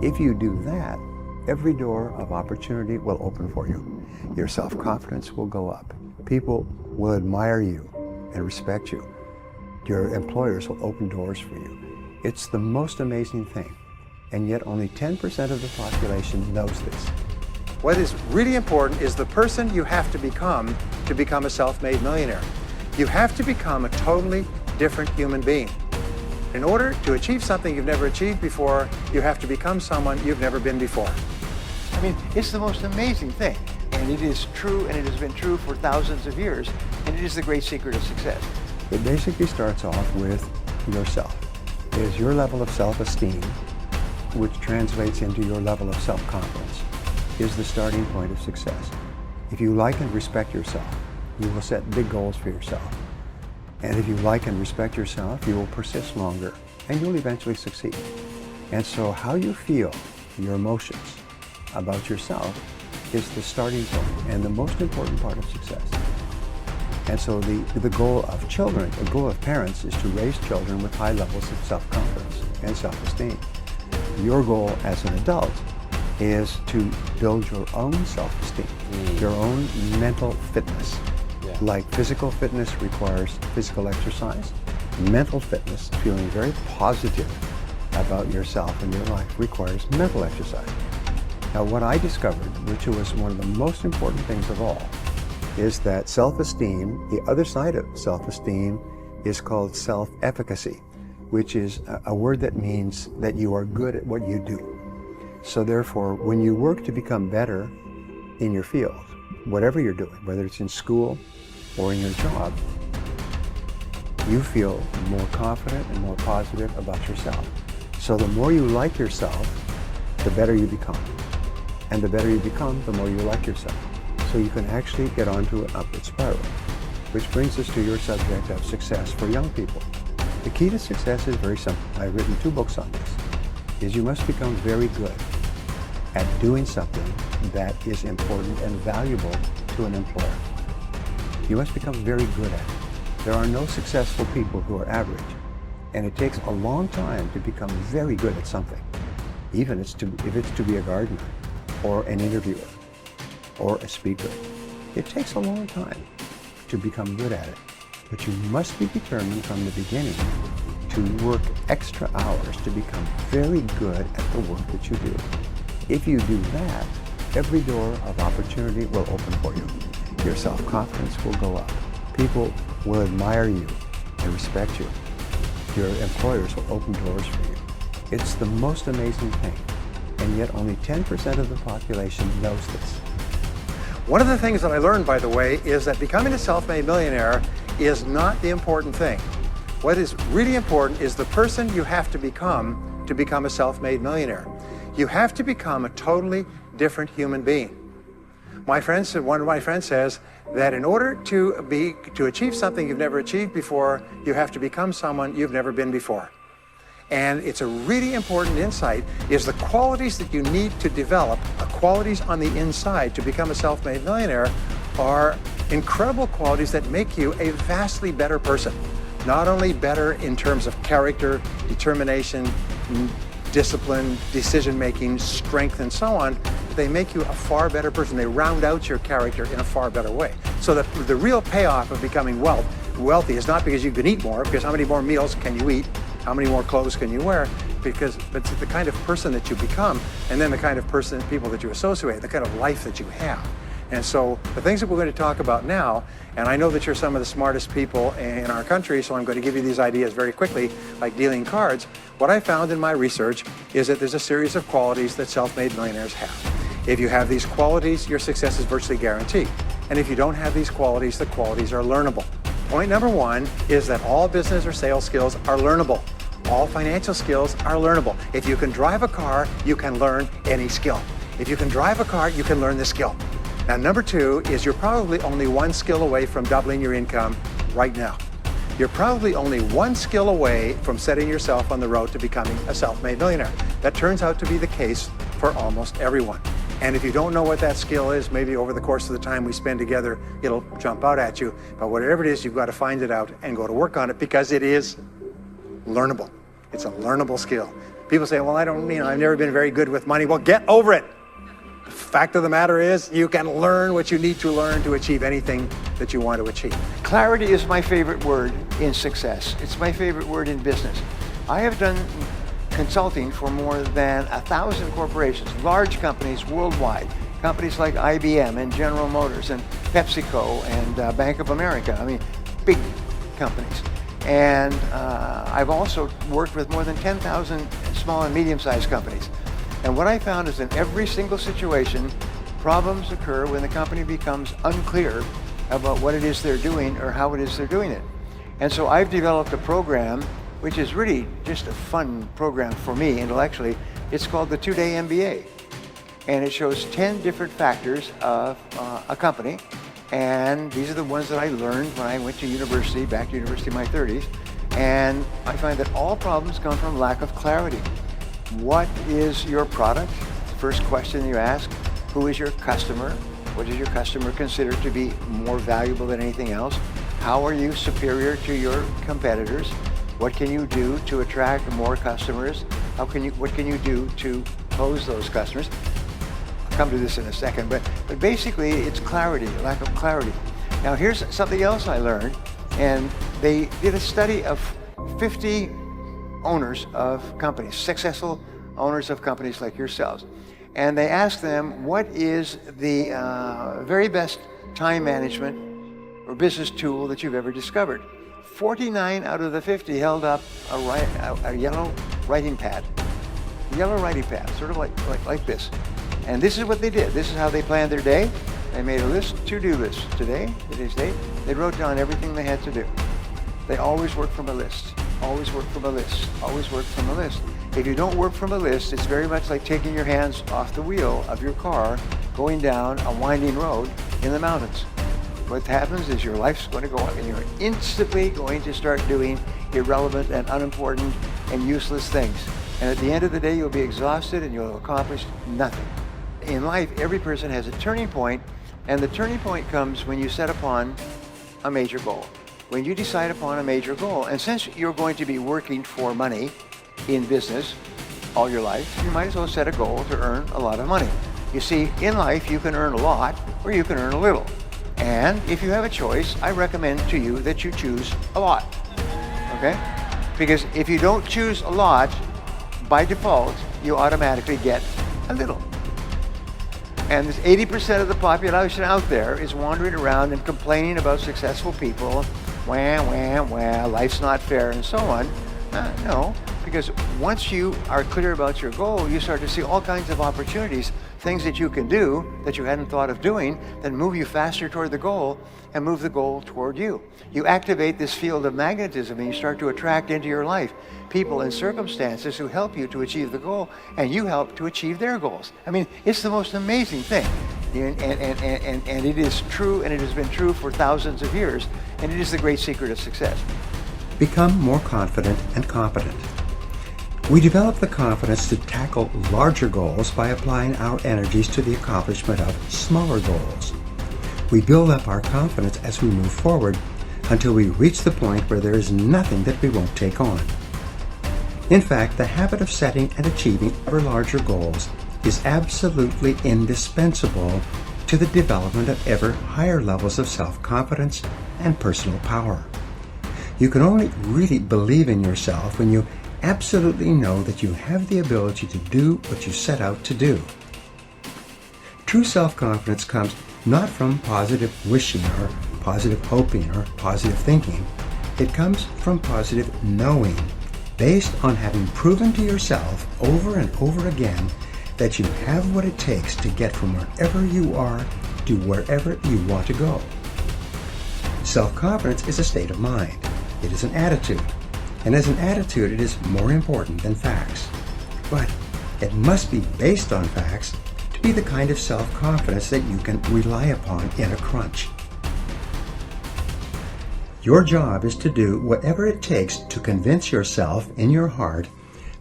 If you do that, every door of opportunity will open for you. Your self-confidence will go up. People will admire you and respect you. Your employers will open doors for you. It's the most amazing thing. And yet only 10% of the population knows this. What is really important is the person you have to become a self-made millionaire. You have to become a totally different human being. In order to achieve something you've never achieved before, you have to become someone you've never been before. I mean, it's the most amazing thing. And it is true, and it has been true for thousands of years. And it is the great secret of success. It basically starts off with yourself. It is your level of self-esteem, which translates into your level of self-confidence, is the starting point of success. If you like and respect yourself, you will set big goals for yourself. And if you like and respect yourself, you will persist longer, and you'll eventually succeed. And so how you feel, your emotions about yourself, is the starting point and the most important part of success. And so the goal of children, the goal of parents, is to raise children with high levels of self-confidence and self-esteem. Your goal as an adult is to build your own self-esteem, your own mental fitness. Yeah. Like physical fitness requires physical exercise, mental fitness, feeling very positive about yourself and your life, requires mental exercise. Now, what I discovered, which was one of the most important things of all, is that self-esteem, the other side of self-esteem, is called self-efficacy, which is a word that means that you are good at what you do. So therefore, when you work to become better in your field, whatever you're doing, whether it's in school or in your job, you feel more confident and more positive about yourself. So the more you like yourself, the better you become. And the better you become, the more you like yourself. So you can actually get onto an upward spiral. Which brings us to your subject of success for young people. The key to success is very simple. I've written 2 books on this. Is you must become very good at doing something that is important and valuable to an employer. You must become very good at it. There are no successful people who are average. And it takes a long time to become very good at something. Even if it's to be a gardener, or an interviewer, or a speaker. It takes a long time to become good at it, but you must be determined from the beginning to work extra hours to become very good at the work that you do. If you do that, every door of opportunity will open for you. Your self-confidence will go up. People will admire you and respect you. Your employers will open doors for you. It's the most amazing thing. And yet only 10% of the population knows this. One of the things that I learned, by the way, is that becoming a self-made millionaire is not the important thing. What is really important is the person you have to become a self-made millionaire. You have to become a totally different human being. One of my friends says that in order to achieve something you've never achieved before, you have to become someone you've never been before. And it's a really important insight, is the qualities that you need to develop, qualities on the inside to become a self-made millionaire, are incredible qualities that make you a vastly better person. Not only better in terms of character, determination, discipline, decision-making, strength, and so on, they make you a far better person. They round out your character in a far better way. So that the real payoff of becoming wealthy is not because you can eat more, because how many more meals can you eat? How many more clothes can you wear? But it's the kind of person that you become, and then the kind of people that you associate, the kind of life that you have. And so the things that we're going to talk about now, and I know that you're some of the smartest people in our country, so I'm going to give you these ideas very quickly, like dealing cards. What I found in my research is that there's a series of qualities that self-made millionaires have. If you have these qualities, your success is virtually guaranteed. And if you don't have these qualities, the qualities are learnable. Point number 1 is that all business or sales skills are learnable. All financial skills are learnable. If you can drive a car, you can learn any skill. If you can drive a car, you can learn this skill. Now, number 2 is you're probably only 1 skill away from doubling your income right now. You're probably only 1 skill away from setting yourself on the road to becoming a self-made millionaire. That turns out to be the case for almost everyone. And if you don't know what that skill is, maybe over the course of the time we spend together, it'll jump out at you. But whatever it is, you've got to find it out and go to work on it, because it is learnable. It's a learnable skill. People say, well, I've never been very good with money. Well, get over it. The fact of the matter is, you can learn what you need to learn to achieve anything that you want to achieve. Clarity is my favorite word in success. It's my favorite word in business. I have done consulting for more than 1,000 corporations, large companies worldwide, companies like IBM and General Motors and PepsiCo and Bank of America. I mean, big companies. And I've also worked with more than 10,000 small and medium-sized companies. And what I found is in every single situation, problems occur when the company becomes unclear about what it is they're doing or how it is they're doing it. And so I've developed a program which is really just a fun program for me intellectually. It's called the 2-Day MBA. And it shows 10 different factors of a company. And these are the ones that I learned when I went to university, back to university in my 30s. And I find that all problems come from lack of clarity. What is your product? First question you ask. Who is your customer? What does your customer consider to be more valuable than anything else? How are you superior to your competitors? What can you do to attract more customers? What can you do to close those customers? I'll come to this in a second, but basically it's clarity, lack of clarity. Now here's something else I learned, and they did a study of 50 owners of companies, successful owners of companies like yourselves. And they asked them, what is the very best time management or business tool that you've ever discovered? 49 out of the 50 held up a yellow writing pad. Yellow writing pad, sort of like this. And this is what they did. This is how they planned their day. They made a list, to-do list. Today's date, they wrote down everything they had to do. They always work from a list. Always work from a list. Always work from a list. If you don't work from a list, it's very much like taking your hands off the wheel of your car, going down a winding road in the mountains. What happens is your life's going to go up and you're instantly going to start doing irrelevant and unimportant and useless things. And at the end of the day, you'll be exhausted and you'll accomplish nothing. In life, every person has a turning point, and the turning point comes when you set upon a major goal. When you decide upon a major goal, and since you're going to be working for money in business all your life, you might as well set a goal to earn a lot of money. You see, in life, you can earn a lot or you can earn a little. And if you have a choice, I recommend to you that you choose a lot, okay? Because if you don't choose a lot, by default, you automatically get a little. And 80% of the population out there is wandering around and complaining about successful people, life's not fair, and so on. No, because once you are clear about your goal, you start to see all kinds of opportunities, things that you can do that you hadn't thought of doing, that move you faster toward the goal and move the goal toward you. You activate this field of magnetism and you start to attract into your life people and circumstances who help you to achieve the goal, and you help to achieve their goals. I mean, it's the most amazing thing. And it is true, and it has been true for thousands of years, and it is the great secret of success. Become more confident and competent. We develop the confidence to tackle larger goals by applying our energies to the accomplishment of smaller goals. We build up our confidence as we move forward until we reach the point where there is nothing that we won't take on. In fact, the habit of setting and achieving ever larger goals is absolutely indispensable to the development of ever higher levels of self-confidence and personal power. You can only really believe in yourself when you absolutely know that you have the ability to do what you set out to do. True self-confidence comes not from positive wishing or positive hoping or positive thinking. It comes from positive knowing, based on having proven to yourself over and over again that you have what it takes to get from wherever you are to wherever you want to go. Self-confidence is a state of mind. It is an attitude. And as an attitude, it is more important than facts. But it must be based on facts to be the kind of self-confidence that you can rely upon in a crunch. Your job is to do whatever it takes to convince yourself in your heart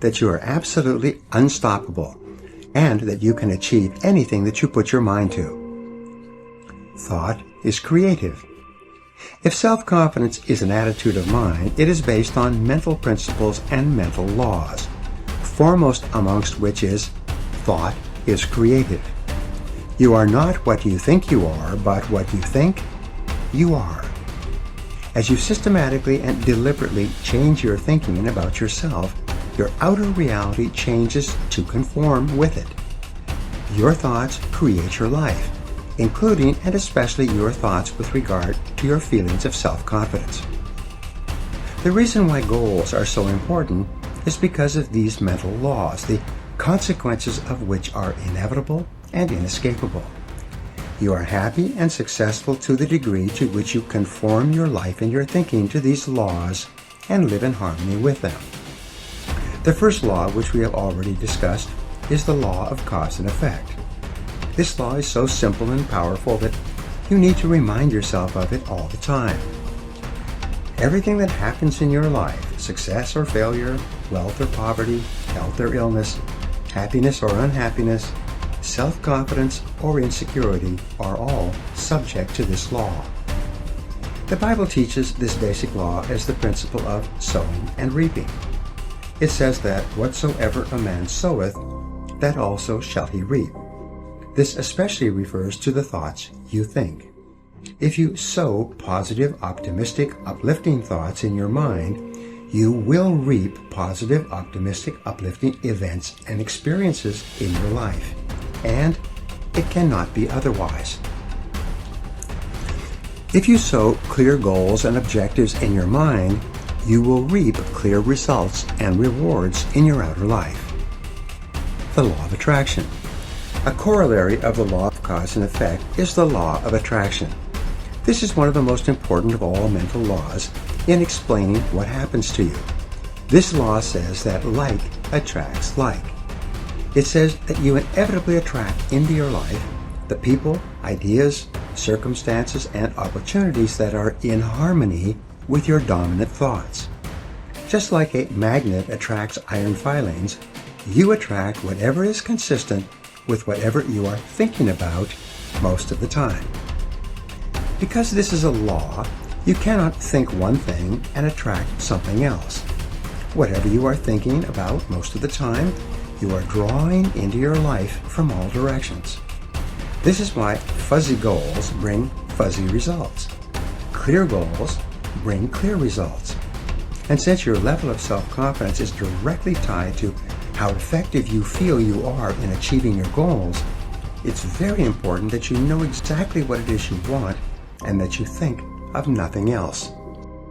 that you are absolutely unstoppable and that you can achieve anything that you put your mind to. Thought is creative. If self-confidence is an attitude of mind, it is based on mental principles and mental laws. foremost amongst which is thought is creative. You are not what you think you are, but what you think you are. As you systematically and deliberately change your thinking about yourself, your outer reality changes to conform with it. Your thoughts create your life, including and especially your thoughts with regard to your feelings of self-confidence. The reason why goals are so important is because of these mental laws, the consequences of which are inevitable and inescapable. You are happy and successful to the degree to which you conform your life and your thinking to these laws and live in harmony with them. The first law, which we have already discussed, is the law of cause and effect. This law is so simple and powerful that you need to remind yourself of it all the time. Everything that happens in your life, success or failure, wealth or poverty, health or illness, happiness or unhappiness, self-confidence or insecurity, are all subject to this law. The Bible teaches this basic law as the principle of sowing and reaping. It says that whatsoever a man soweth, that also shall he reap. This especially refers to the thoughts you think. If you sow positive, optimistic, uplifting thoughts in your mind, you will reap positive, optimistic, uplifting events and experiences in your life. And it cannot be otherwise. If you sow clear goals and objectives in your mind, you will reap clear results and rewards in your outer life. The law of attraction. A corollary of the law of cause and effect is the law of attraction. This is one of the most important of all mental laws in explaining what happens to you. This law says that like attracts like. It says that you inevitably attract into your life the people, ideas, circumstances, and opportunities that are in harmony with your dominant thoughts. Just like a magnet attracts iron filings, you attract whatever is consistent with whatever you are thinking about most of the time. Because this is a law, you cannot think one thing and attract something else. Whatever you are thinking about most of the time, you are drawing into your life from all directions. This is why fuzzy goals bring fuzzy results. Clear goals bring clear results. And since your level of self-confidence is directly tied to how effective you feel you are in achieving your goals, it's very important that you know exactly what it is you want and that you think of nothing else.